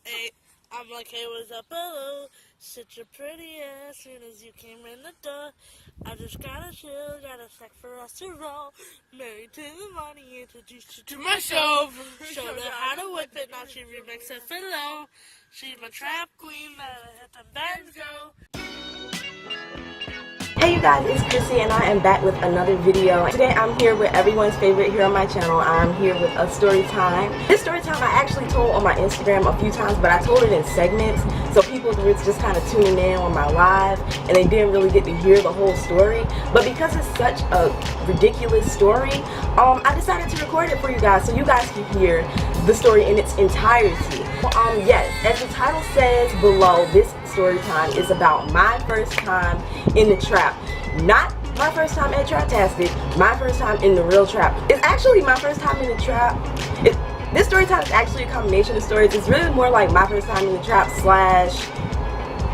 Hey, I'm like, hey, what's up, hello? Such a pretty ass soon as you came in the door. I just gotta chill, got a sack for us to roll. Married to the money, introduced you to myself. Showed her how to whip it, now she remixes it for low. She's my trap queen, better hit the bands go. Hey you guys, it's Chrissy and I am back with another video. Today I'm here with everyone's favorite here on my channel. I'm here with a story time. This story time I actually told on my Instagram a few times, but I told it in segments, so people were just kind of tuning in on my live and they didn't really get to hear the whole story. But because it's such a ridiculous story, I decided to record it for you guys so you guys can hear the story in its entirety. Yes, as the title says below, this story time is about my first time in the trap. Not my first time at Traptastic, my first time in the real trap. It's actually my first time in the trap. This story time is actually a combination of stories. It's really more like my first time in the trap slash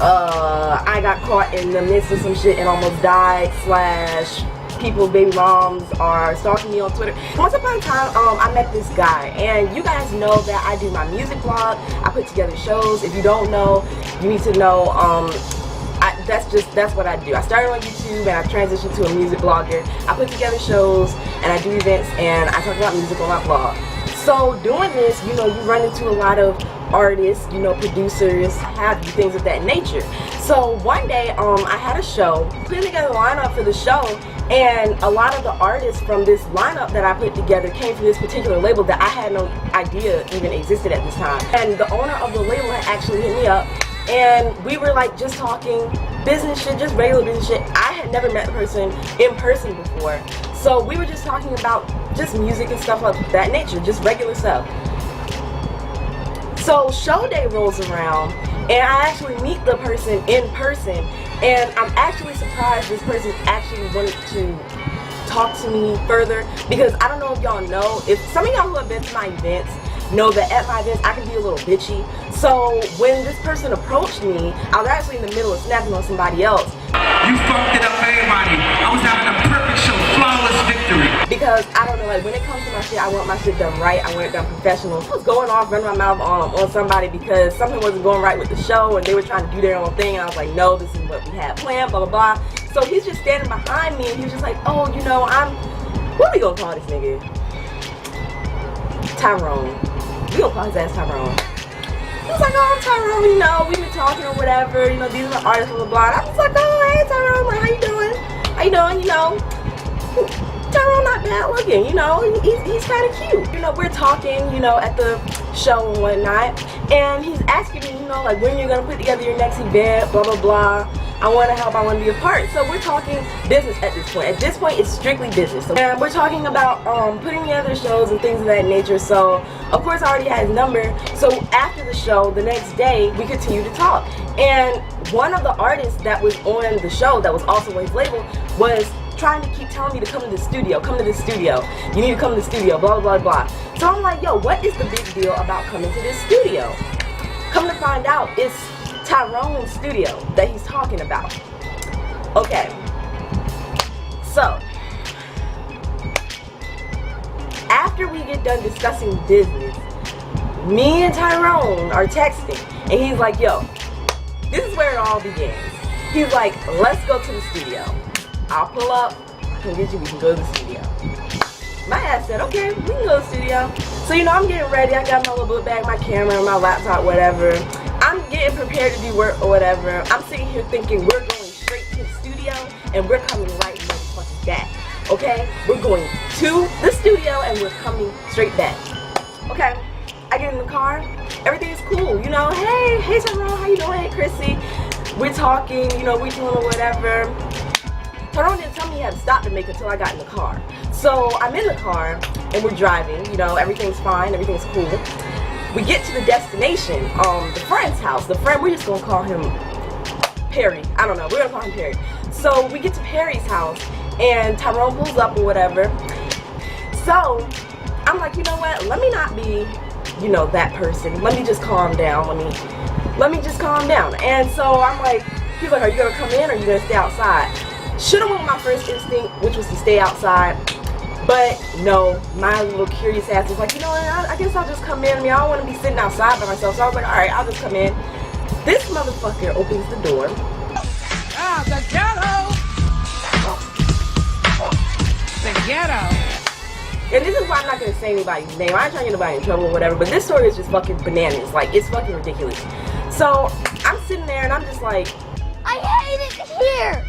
I got caught in the midst of some shit and almost died slash people's baby moms are stalking me on Twitter. Once upon a time, I met this guy, and you guys know that I do my music vlog. I put together shows. If you don't know, you need to know. That's what I do. I started on YouTube and I transitioned to a music blogger. I put together shows and I do events and I talk about music on my blog. So doing this, you know, you run into a lot of artists, you know, producers, have you, things of that nature. So one day, I had a show, putting together a lineup for the show, and a lot of the artists from this lineup that I put together came from this particular label that I had no idea even existed at this time. And the owner of the label had actually hit me up, and we were like just talking business shit, just regular business shit. I had never met the person in person before, so we were just talking about just music and stuff of that nature, just regular stuff. So show day rolls around and I actually meet the person in person, and I'm actually surprised this person actually wanted to talk to me further, because I don't know if y'all know, if some of y'all who have been to my events know that at my events I can be a little bitchy. So when this person approached me, I was actually in the middle of snapping on somebody else. You fucked it up for everybody. I was having a perfect show, flawless victory. Because I don't know, like when it comes to my shit, I want my shit done right. I want it done professional. I was going off, running my mouth on somebody because something wasn't going right with the show and they were trying to do their own thing, and I was like, no, this is what we had planned, blah blah blah. So he's just standing behind me and he was just like, oh, you know, what are we gonna call this nigga? Tyrone. We gonna call his ass Tyrone. He was like, oh, Tyrone, you know, we been talking or whatever, you know, these are the artists, blah, blah, blah. And I was like, oh, hey, Tyrone, like, how you doing? How you doing, you know? Tyrone not bad looking, you know, he's kind of cute. You know, we're talking, you know, at the show and whatnot, and he's asking me, you know, like, when you're gonna put together your next event, blah, blah, blah. I want to help, I want to be a part. So we're talking business at this point. At this point, it's strictly business. So, and we're talking about putting together shows and things of that nature. So, of course, I already had his number. So after the show, the next day, we continued to talk. And one of the artists that was on the show, that was also on his label, was trying to keep telling me to come to the studio, come to the studio. You need to come to the studio, blah, blah, blah, blah. So I'm like, yo, what is the big deal about coming to this studio? Come to find out, it's Tyrone's studio that he's talking about. Okay, so after we get done discussing business, me and Tyrone are texting, and he's like, yo, this is where it all begins. He's like, let's go to the studio. I'll pull up, come get you, we can go to the studio. My ass said, okay, we can go to the studio. So, you know, I'm getting ready. I got my little book bag, my camera, my laptop, whatever. I'm getting prepared to do work or whatever. I'm sitting here thinking we're going straight to the studio and we're coming right motherfucking back. Okay? We're going to the studio and we're coming straight back. Okay? I get in the car. Everything's cool. You know, hey Tyrone, how you doing? Hey Chrissy. We're talking, you know, we're doing whatever. Tyrone didn't tell me he had to stop to make it until I got in the car. So I'm in the car and we're driving, you know, everything's fine, everything's cool. We get to the destination, the friend's house. The friend, we're just gonna call him Perry. I don't know, we're gonna call him Perry. So we get to Perry's house and Tyrone pulls up or whatever. So I'm like, you know what, let me not be, you know, that person. Let me just calm down, let me just calm down. And so I'm like, he's like, are you gonna come in or are you gonna stay outside? Should've went with my first instinct, which was to stay outside. But no, my little curious ass was like, you know what, I guess I'll just come in. I mean, I don't want to be sitting outside by myself. So I was like, alright, I'll just come in. This motherfucker opens the door. Ah, the ghetto! The ghetto. And this is why I'm not going to say anybody's name. I ain't trying to get nobody in trouble or whatever. But this story is just fucking bananas. Like, it's fucking ridiculous. So, I'm sitting there and I'm just like, I hate it here.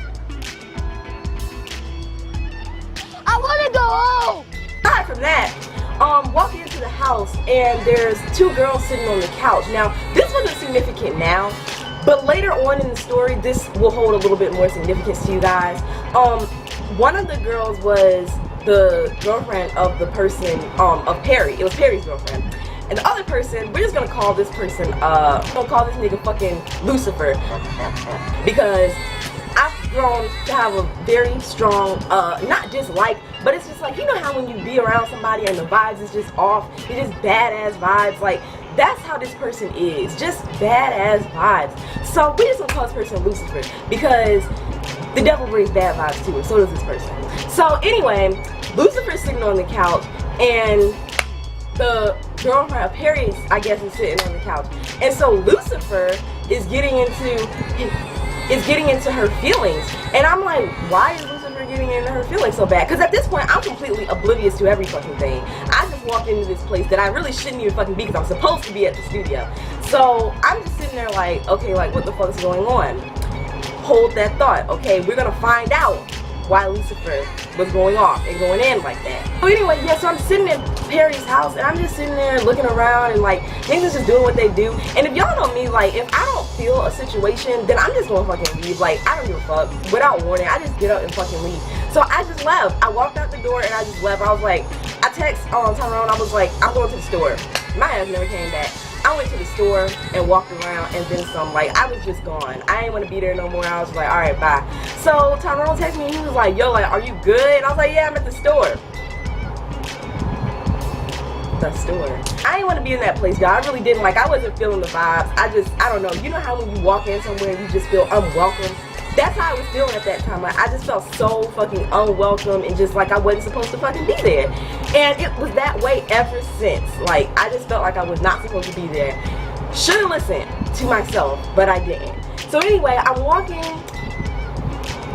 I want to go home. aside from that, walking into the house and there's two girls sitting on the couch. Now, this wasn't significant now, but later on in the story, this will hold a little bit more significance to you guys. One of the girls was the girlfriend of the person, of Perry. It was Perry's girlfriend. And the other person, we're just gonna call this person, we're gonna call this nigga fucking Lucifer. Because I've grown to have a very strong, not dislike, but it's just like, you know how when you be around somebody and the vibes is just off, it's just badass vibes, like, that's how this person is, just badass vibes. So we just gonna call this person Lucifer, because the devil brings bad vibes to it, so does this person. So anyway, Lucifer's sitting on the couch, and the girlfriend of Perry's, I guess, is sitting on the couch. And so Lucifer is getting into her feelings. And I'm like, why is Lucifer getting into her feelings so bad? Because at this point, I'm completely oblivious to every fucking thing. I just walked into this place that I really shouldn't even fucking be, because I'm supposed to be at the studio. So I'm just sitting there like, okay, like, what the fuck is going on? Hold that thought. Okay, we're gonna find out why Lucifer was going off and going in like that. So anyway, yeah, so I'm sitting in Perry's house and I'm just sitting there looking around and like niggas just doing what they do. And if y'all know me, like if I don't feel a situation, then I'm just gonna fucking leave. Like I don't give a fuck. Without warning, I just get up and fucking leave. So I just left. I walked out the door and I just left. I was like, I text Tyrone, I was like, I'm going to the store. My ass never came back. I went to the store and walked around and then some. Like, I was just gone. I didn't want to be there no more. I was like, alright, bye. So Tyrone texted me and he was like, yo, like, are you good? And I was like, yeah, I'm at the store. The store. I didn't want to be in that place, y'all. I really didn't. Like, I wasn't feeling the vibes. I don't know. You know how when you walk in somewhere and you just feel unwelcome? That's how I was feeling at that time. Like, I just felt so fucking unwelcome and just like I wasn't supposed to fucking be there. And it was that way ever since. Like, I just felt like I was not supposed to be there. Should've listened to myself, but I didn't. So anyway, I'm walking,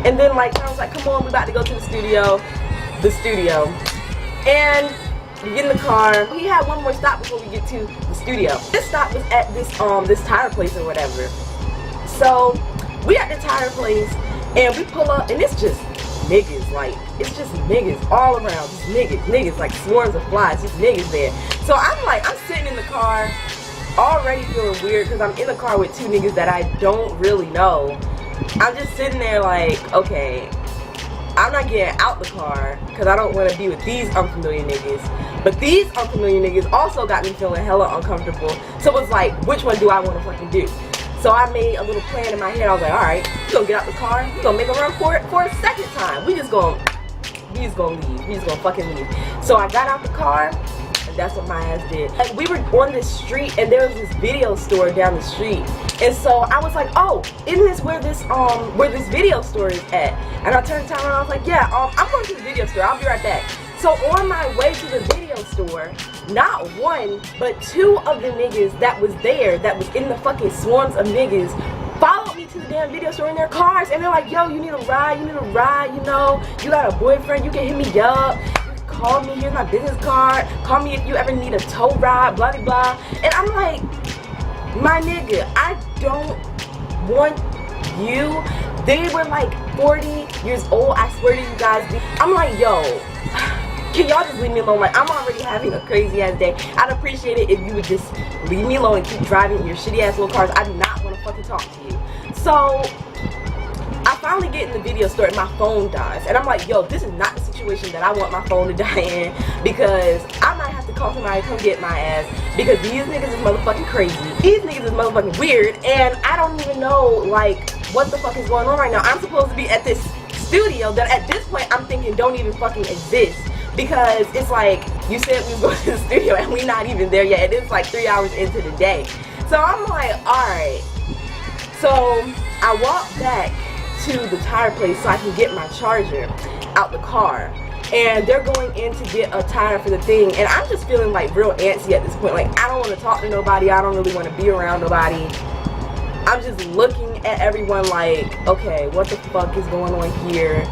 and then like I was like, come on, we're about to go to the studio. And we get in the car. We had one more stop before we get to the studio. This stop was at this tire place or whatever. So we at the tire place and we pull up and it's just niggas, like it's just niggas all around, just niggas like swarms of flies, just niggas there. So I'm sitting in the car already feeling weird because I'm in the car with two niggas that I don't really know. I'm just sitting there like, okay, I'm not getting out the car because I don't want to be with these unfamiliar niggas. But these unfamiliar niggas also got me feeling hella uncomfortable. So it's like, which one do I want to fucking do? So I made a little plan in my head. I was like, alright, we're gonna get out the car, we're gonna make a run for it for a second time. We just gonna leave. We just gonna fucking leave. So I got out the car, and that's what my ass did. Like, we were on this street, and there was this video store down the street. And so I was like, oh, isn't this where this video store is at? And I turned around and I was like, yeah, I'm going to the video store, I'll be right back. So on my way to the video store, not one, but two of the niggas that was there, that was in the fucking swarms of niggas, followed me to the damn video store in their cars, and they're like, yo, you need a ride, you know, you got a boyfriend, you can hit me up, you can call me, here's my business card, call me if you ever need a tow ride, blah, blah, blah. And I'm like, my nigga, I don't want you. They were like 40 years old, I swear to you guys. I'm like, yo, can y'all just leave me alone? Like, I'm already having a crazy ass day. I'd appreciate it if you would just leave me alone and keep driving your shitty ass little cars. I do not want to fucking talk to you. So I finally get in the video store and my phone dies. And I'm like, yo, this is not the situation that I want my phone to die in, because I might have to call somebody to come get my ass, because these niggas is motherfucking crazy. These niggas is motherfucking weird, and I don't even know, like, what the fuck is going on right now. I'm supposed to be at this studio that at this point I'm thinking don't even fucking exist. Because it's like, you said we was going to the studio and we're not even there yet. And it's like 3 hours into the day. So I'm like, alright. So I walked back to the tire place so I can get my charger out the car. and they're going in to get a tire for the thing, and I'm just feeling like real antsy at this point. Like, I don't want to talk to nobody, I don't really want to be around nobody. I'm just looking at everyone like, okay, what the fuck is going on here?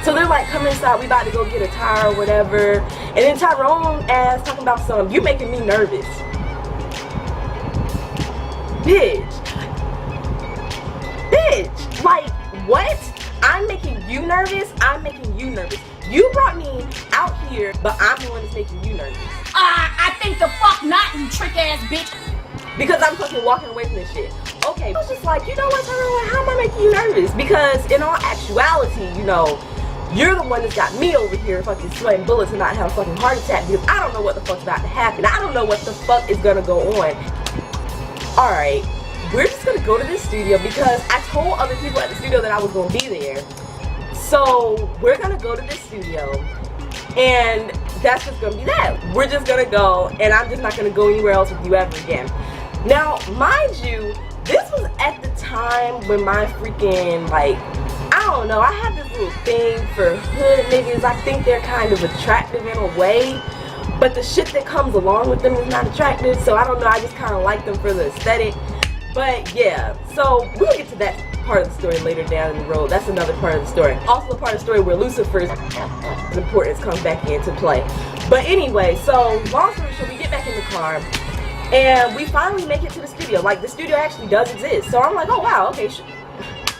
So they're like, come inside, we about to go get a tire or whatever. And then Tyrone ass talking about some, you making me nervous. Bitch, like, what? I'm making you nervous? I'm making you nervous. You brought me out here, but I'm the one that's making you nervous. I think the fuck not, you trick ass bitch. Because I'm fucking walking away from this shit. Okay, I was just like, you know what, Tyrone, how am I making you nervous? Because in all actuality, you know, you're the one that's got me over here fucking sweating bullets and not have a fucking heart attack because I don't know what the fuck's about to happen. I don't know what the fuck is gonna go on. Alright, we're just gonna go to this studio because I told other people at the studio that I was gonna be there. So we're gonna go to this studio and that's just gonna be that. We're just gonna go and I'm just not gonna go anywhere else with you ever again. Now, mind you, this was at the time when my freaking, like, I don't know, I have this little thing for hood niggas. I think they're kind of attractive in a way, but the shit that comes along with them is not attractive, so I don't know, I just kind of like them for the aesthetic. But yeah, so we'll get to that part of the story later down the road. That's another part of the story. Also a part of the story where Lucifer's importance comes back into play. But anyway, so long story short, we get back in the car and we finally make it to the studio. Like, the studio actually does exist. So I'm like, oh wow, okay,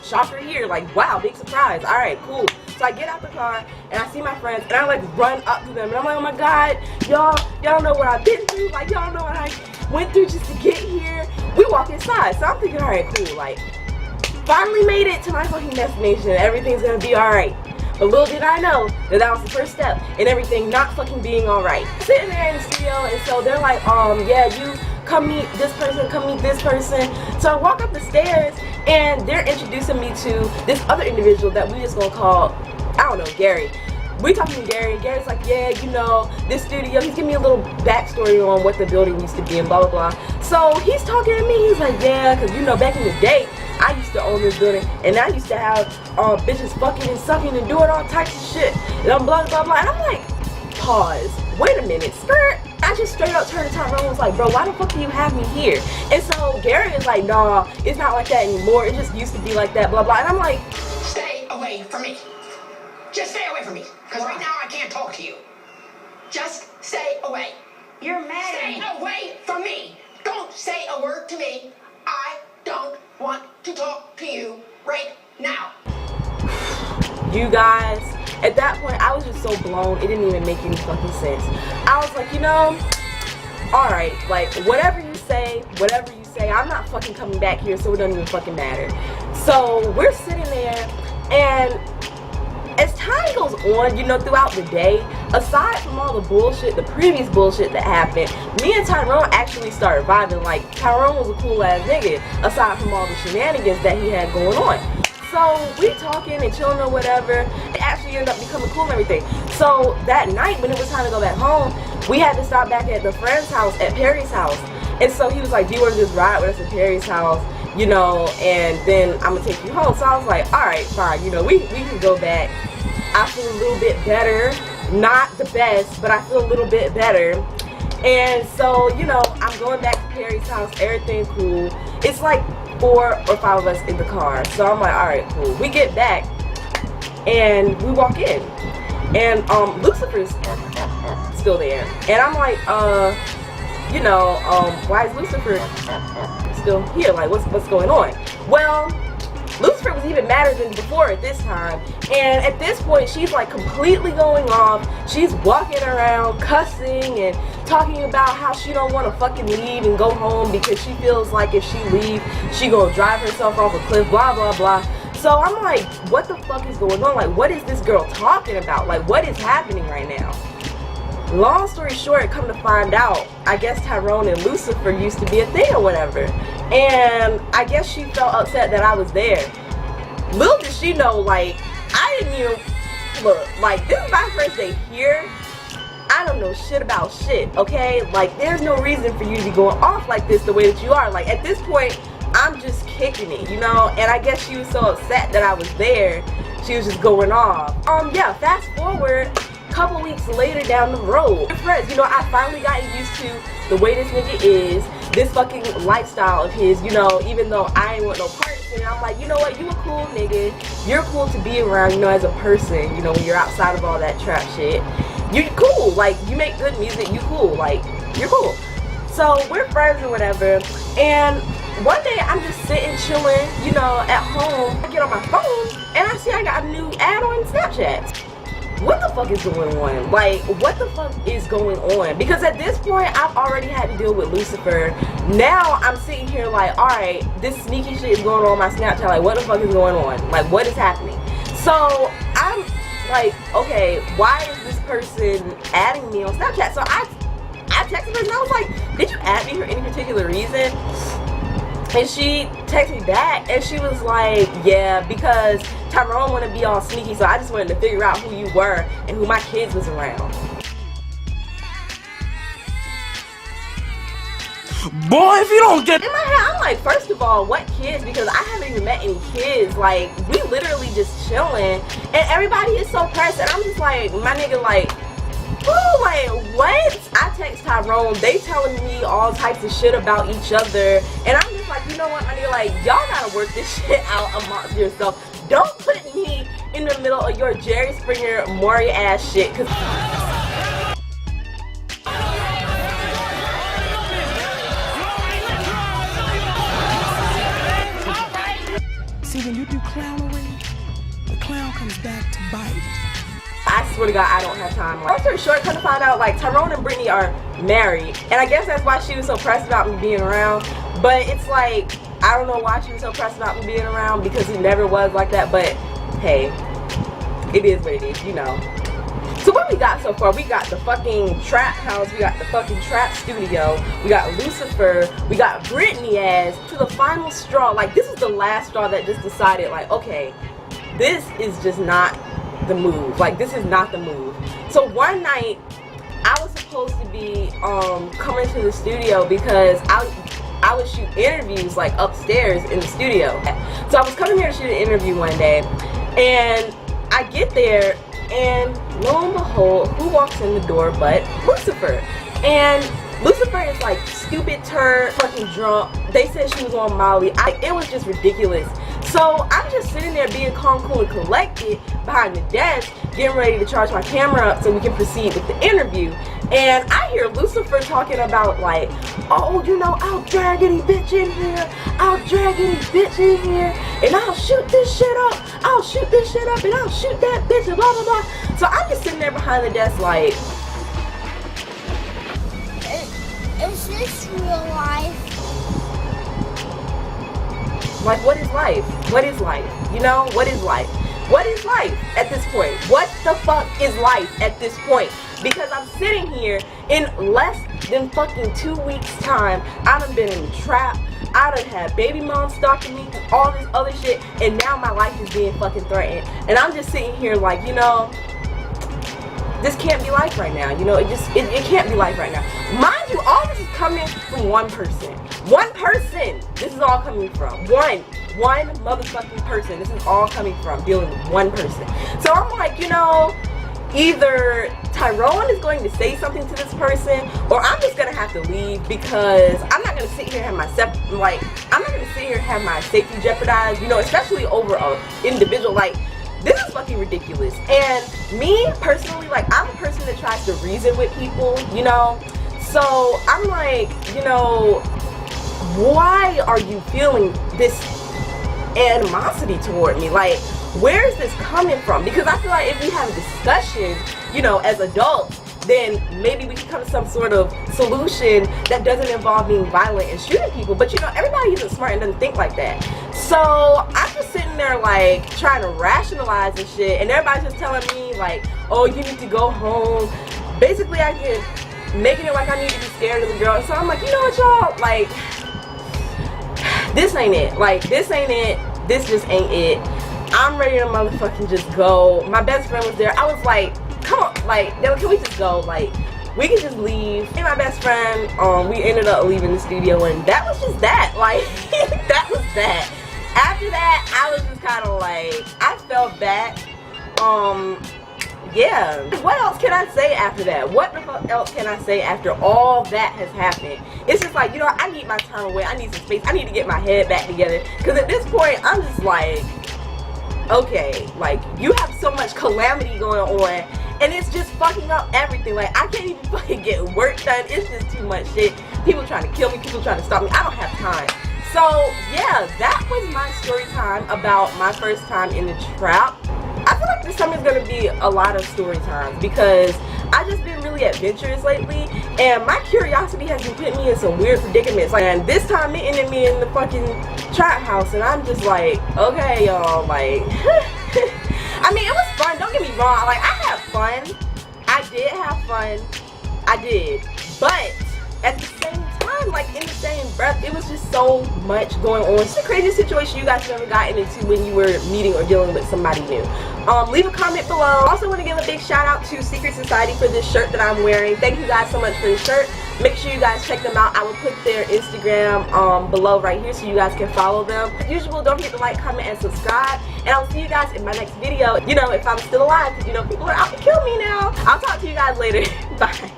shocker here. Like, wow, big surprise. Alright, cool. So I get out the car and I see my friends and I like run up to them and I'm like, oh my god, y'all don't know what I've been through. Like, y'all know what I went through just to get here. We walk inside. So I'm thinking, alright, cool. Like, finally made it to my fucking destination. Everything's gonna be alright. But little did I know that that was the first step in everything not fucking being alright. Sitting there in the studio, and so they're like, yeah, you come meet this person, come meet this person. So I walk up the stairs, and they're introducing me to this other individual that we just gonna call, I don't know, Gary. We talking to Gary, and Gary's like, yeah, you know, this studio, he's giving me a little backstory on what the building used to be and blah, blah, blah. So he's talking to me, he's like, yeah, because, you know, back in the day, I used to own this building, and I used to have bitches fucking and sucking and doing all types of shit, and I'm blah, blah, blah, and I'm like, pause, wait a minute, skirt. I just straight up turned to Tyrone and was like, bro, why the fuck do you have me here? And so Gary is like, nah, it's not like that anymore, it just used to be like that, blah, blah, and I'm like, stay away from me. Just stay away from me, because right now I can't talk to you. Just stay away. You're mad at me. Stay away from me. Don't say a word to me. I don't want to talk to you right now. you guys, at that point, I was just so blown, it didn't even make any fucking sense. I was like, you know, alright, like, whatever you say, I'm not fucking coming back here, so it doesn't even fucking matter. So, we're sitting there, and as time goes on, you know, throughout the day, aside from all the bullshit, the previous bullshit that happened, me and Tyrone actually started vibing. Like, Tyrone was a cool ass nigga, aside from all the shenanigans that he had going on. So we talking and chilling or whatever. It actually ended up becoming cool and everything. So that night when it was time to go back home, we had to stop back at the friend's house, at Perry's house. And so he was like, do you want to just ride with us at Perry's house? You know, and then I'm gonna take you home. So I was like, alright, fine, you know, we can go back. I feel a little bit better. Not the best, but I feel a little bit better. And so, you know, I'm going back to Perry's house, everything cool. It's like 4 or 5 of us in the car. So I'm like, alright, cool. We get back and we walk in. And Lucifer's still there. And I'm like, you know, why is Lucifer still here? Like, what's going on? Well, Lucifer was even madder than before at this time, and at this point she's like completely going off. She's walking around cussing and talking about how she don't want to fucking leave and go home because she feels like if she leaves she gonna drive herself off a cliff, blah blah blah. So I'm like, what the fuck is going on? Like, what is this girl talking about? Like, what is happening right now? Long story short, come to find out, I guess Tyrone and Lucifer used to be a thing or whatever. And I guess she felt upset that I was there. Little did she know, like, I didn't even, look, like, this is my first day here. I don't know shit about shit, okay? Like, there's no reason for you to be going off like this the way that you are. Like, at this point, I'm just kicking it, you know? And I guess she was so upset that I was there she was just going off. Yeah, fast forward a couple weeks later down the road, friends, you know, I finally got used to the way this nigga is, this fucking lifestyle of his, you know, even though I ain't want no parts in it, I'm like, you know what, you a cool nigga, you're cool to be around, you know, as a person, you know, when you're outside of all that trap shit, you're cool, like, you make good music, you cool, like, you're cool. So we're friends or whatever, and one day I'm just sitting chilling, you know, at home. I get on my phone and I see I got a new ad on Snapchat. What the fuck is going on? Like, what the fuck is going on? Because at this point, I've already had to deal with Lucifer. Now I'm sitting here like, alright, this sneaky shit is going on my Snapchat. Like, what the fuck is going on? Like, what is happening? So I'm like, okay, why is this person adding me on Snapchat? So I texted her and I was like, did you add me for any particular reason? And she texted me back and she was like, yeah, because Tyrone wanted to be all sneaky, so I just wanted to figure out who you were and who my kids was around. Boy, if you don't get in my head, I'm like, first of all, what kids? Because I haven't even met any kids. Like, we literally just chilling and everybody is so pressed and I'm just like, my nigga, like, ooh, like, what? I text Tyrone, they telling me all types of shit about each other, and I'm just like, you know what, my nigga, like, y'all gotta work this shit out amongst yourself. Don't put me in the middle of your Jerry Springer, Maury ass shit, cause See, when you do clownery, the clown comes back to bite. I swear to God, I don't have time. Long story short, come to find out, like, Tyrone and Brittany are married, and I guess that's why she was so pressed about me being around. But it's like, I don't know why she was so pressed about me being around, because he never was like that. But hey, it is what it is, you know. So what we got so far? We got the fucking trap house, we got the fucking trap studio, we got Lucifer, we got Brittany ass. To the final straw, like, this is the last straw that just decided, like, okay, this is just not the move. Like, this is not the move. So one night I was supposed to be coming to the studio because I would shoot interviews like upstairs in the studio. So I was coming here to shoot an interview one day and I get there and lo and behold, who walks in the door but Lucifer. And Lucifer is like stupid turd, fucking drunk. They said she was on Molly. It was just ridiculous. So I'm just sitting there being calm, cool, and collected behind the desk, getting ready to charge my camera up so we can proceed with the interview. And I hear Lucifer talking about like, oh, you know, I'll drag any bitch in here, I'll drag any bitch in here, and I'll shoot this shit up, I'll shoot this shit up, and I'll shoot that bitch, and blah, blah, blah. So I'm just sitting there behind the desk like, Is this real life? like, what is life? What is life? You know, what is life? What is life at this point? What the fuck is life at this point? Because I'm sitting here in less than fucking 2 weeks time. I done been in the trap. I done had baby mom stalking me, all this other shit, and now my life is being fucking threatened. And I'm just sitting here like, you know, this can't be life right now. You know, it can't be life right now. Mind you, all this is coming from one person. One person. This is all coming from. One motherfucking person. This is all coming from dealing with one person. So I'm like, you know, either Tyrone is going to say something to this person, or I'm just gonna have to leave because I'm not gonna sit here and have my safety jeopardized. You know, especially over an individual. Like, this is fucking ridiculous. And me personally, like, I'm a person that tries to reason with people, you know. So I'm like, you know, why are you feeling this animosity toward me? Like, where is this coming from? Because I feel like if we have a discussion, you know, as adults, then maybe we can come to some sort of solution that doesn't involve being violent and shooting people. But you know, everybody isn't smart and doesn't think like that. So I'm just sitting there like trying to rationalize and shit, and everybody's just telling me like, oh, you need to go home. Basically, I get making it like I need to be scared of the girl. So I'm like, you know what, y'all, like, this ain't it. Like, this ain't it. This just ain't it. I'm ready to motherfucking just go. My best friend was there. I was like, come on, like, can we just go? Like, we can just leave. Me and my best friend, we ended up leaving the studio, and that was just that. Like, that was that. After that, I was just kind of like, I felt bad. Yeah. What else can I say after that? What the fuck else can I say after all that has happened? It's just like, you know, I need my time away. I need some space. I need to get my head back together. Because at this point, I'm just like, okay, like, you have so much calamity going on. And it's just fucking up everything. Like, I can't even fucking get work done. It's just too much shit. People trying to kill me. People trying to stop me. I don't have time. So, yeah, that was my story time about my first time in the trap. I feel like this summer is going to be a lot of story times because I've just been really adventurous lately, and my curiosity has been putting me in some weird predicaments. Like, and this time it ended me in the fucking trap house, and I'm just like, okay, y'all, like, I mean, it was fun, don't get me wrong, like, I had fun, I did have fun, I did, but at the same time, like, in the same breath, it was just so much going on. It's a crazy situation you guys have ever gotten into when you were meeting or dealing with somebody new. Leave a comment below. I also want to give a big shout out to Secret Society for this shirt that I'm wearing. Thank you guys so much for the shirt. Make sure you guys check them out. I will put their Instagram below right here so you guys can follow them. As usual, don't forget to like, comment, and subscribe. And I'll see you guys in my next video. You know, if I'm still alive, because you know people are out to kill me now. I'll talk to you guys later. Bye.